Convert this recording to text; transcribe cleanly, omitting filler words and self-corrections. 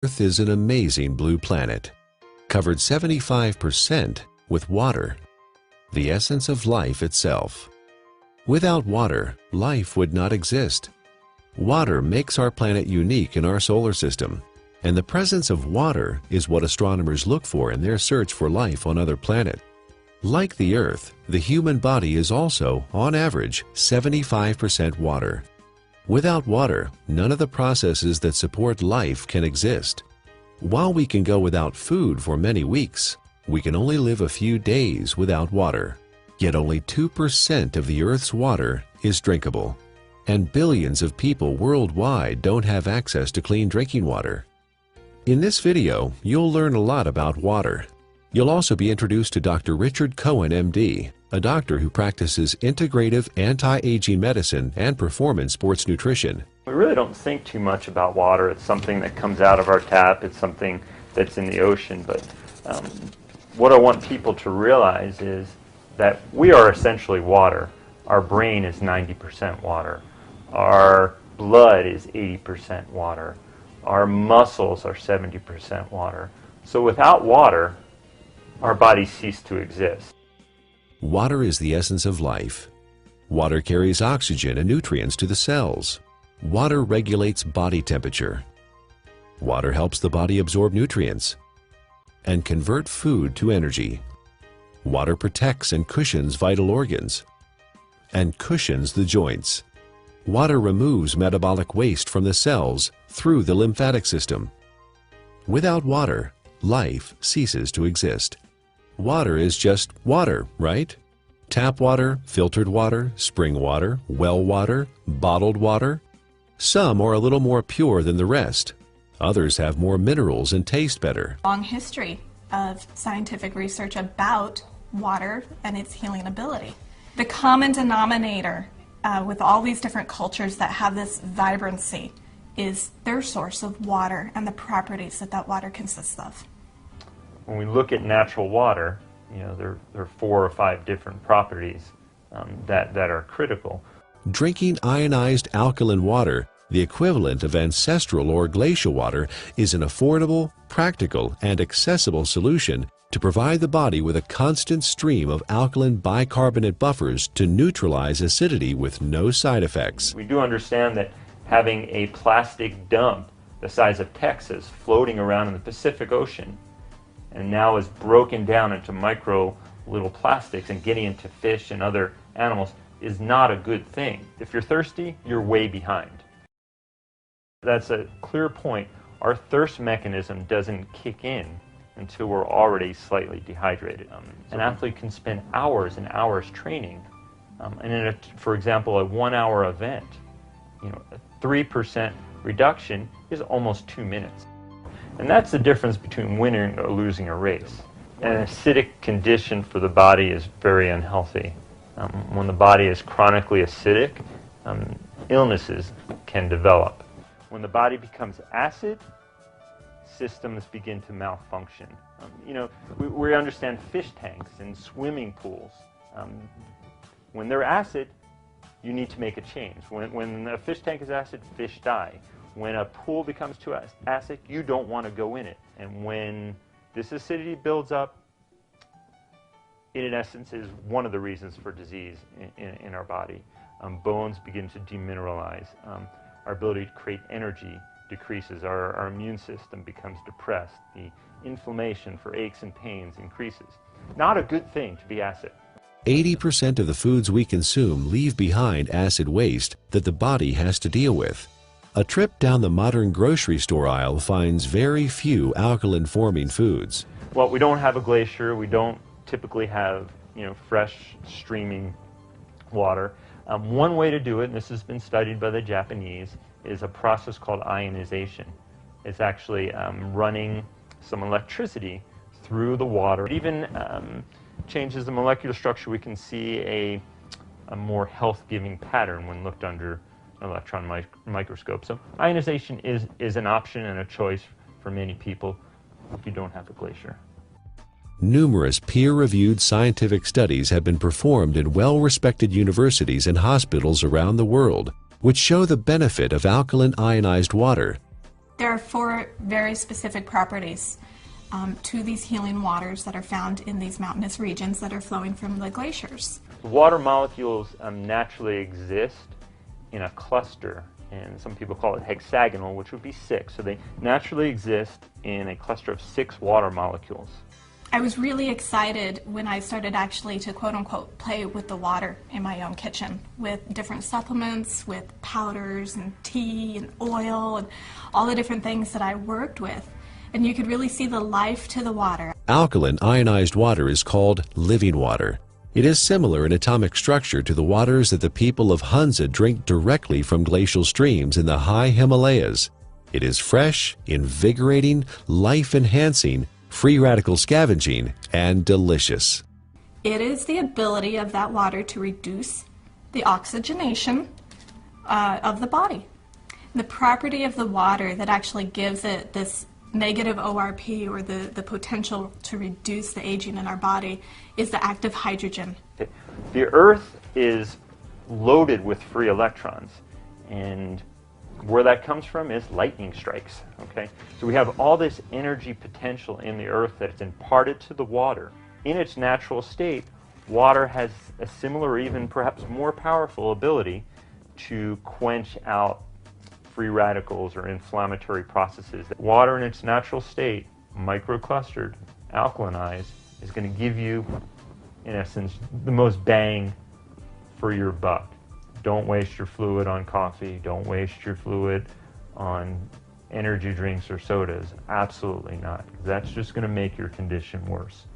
Earth is an amazing blue planet, covered 75% with water, the essence of life itself. Without water, life would not exist. Water makes our planet unique in our solar system, and the presence of water is what astronomers look for in their search for life on other planets. Like the Earth, the human body is also, on average, 75% water. Without water, none of the processes that support life can exist. While we can go without food for many weeks, we can only live a few days without water. Yet only 2% of the Earth's water is drinkable, and billions of people worldwide don't have access to clean drinking water. In this video, you'll learn a lot about water. You'll also be introduced to Dr. Richard Cohen, MD, a doctor who practices integrative anti-aging medicine and performance sports nutrition. We really don't think too much about water. It's something that comes out of our tap. It's something that's in the ocean. But what I want people to realize is that we are essentially water. Our brain is 90% water. Our blood is 80% water. Our muscles are 70% water. So without water, our bodies cease to exist. Water is the essence of life. Water carries oxygen and nutrients to the cells. Water regulates body temperature. Water helps the body absorb nutrients and convert food to energy. Water protects and cushions vital organs and cushions the joints. Water removes metabolic waste from the cells through the lymphatic system. Without water, life ceases to exist. Water is just water, right? Tap water, filtered water, spring water, well water, bottled water. Some are a little more pure than the rest. Others have more minerals and taste better. Long history of scientific research about water and its healing ability. The common denominator with all these different cultures that have this vibrancy is their source of water and the properties that that water consists of. When we look at natural water, there are 4 or 5 different properties that are critical. Drinking ionized alkaline water, the equivalent of ancestral or glacial water, is an affordable, practical, and accessible solution to provide the body with a constant stream of alkaline bicarbonate buffers to neutralize acidity with no side effects. We do understand that having a plastic dump the size of Texas floating around in the Pacific Ocean and now is broken down into micro little plastics and getting into fish and other animals is not a good thing. If you're thirsty, you're way behind. That's a clear point. Our thirst mechanism doesn't kick in until we're already slightly dehydrated. An athlete can spend hours and hours training, and in for example, a 1-hour event, a 3% reduction is almost 2 minutes. And that's the difference between winning or losing a race. An acidic condition for the body is very unhealthy. When the body is chronically acidic, illnesses can develop. When the body becomes acid, systems begin to malfunction. We understand fish tanks and swimming pools. When they're acid, you need to make a change. When a fish tank is acid, fish die. When a pool becomes too acid, you don't want to go in it. And when this acidity builds up, it in essence is one of the reasons for disease in our body. Bones begin to demineralize. Our ability to create energy decreases. Our immune system becomes depressed. The inflammation for aches and pains increases. Not a good thing to be acid. 80% of the foods we consume leave behind acid waste that the body has to deal with. A trip down the modern grocery store aisle finds very few alkaline-forming foods. Well, we don't have a glacier. We don't typically have, fresh streaming water. One way to do it, and this has been studied by the Japanese, is a process called ionization. It's actually running some electricity through the water. It even changes the molecular structure. We can see a more health-giving pattern when looked under an electron microscope. So ionization is an option and a choice for many people if you don't have a glacier. Numerous peer-reviewed scientific studies have been performed in well-respected universities and hospitals around the world, which show the benefit of alkaline ionized water. There are 4 very specific properties to these healing waters that are found in these mountainous regions that are flowing from the glaciers. Water molecules naturally exist in a cluster, and some people call it hexagonal, which would be 6. So they naturally exist in a cluster of 6 water molecules. I was really excited when I started actually to quote-unquote play with the water in my own kitchen with different supplements, with powders and tea and oil and all the different things that I worked with. And you could really see the life to the water. Alkaline ionized water is called living water. It is similar in atomic structure to the waters that the people of Hunza drink directly from glacial streams in the high Himalayas. It is fresh, invigorating, life-enhancing, free radical scavenging, and delicious. It is the ability of that water to reduce the oxygenation of the body. The property of the water that actually gives it this negative ORP, or the potential to reduce the aging in our body, is the active hydrogen. The Earth is loaded with free electrons, and where that comes from is lightning strikes. Okay, so we have all this energy potential in the Earth that's imparted to the water. In its natural state, water has a similar, even perhaps more powerful ability to quench out free radicals or inflammatory processes. Water in its natural state, microclustered, alkalinized, is going to give you, in essence, the most bang for your buck. Don't waste your fluid on coffee. Don't waste your fluid on energy drinks or sodas. Absolutely not. That's just going to make your condition worse.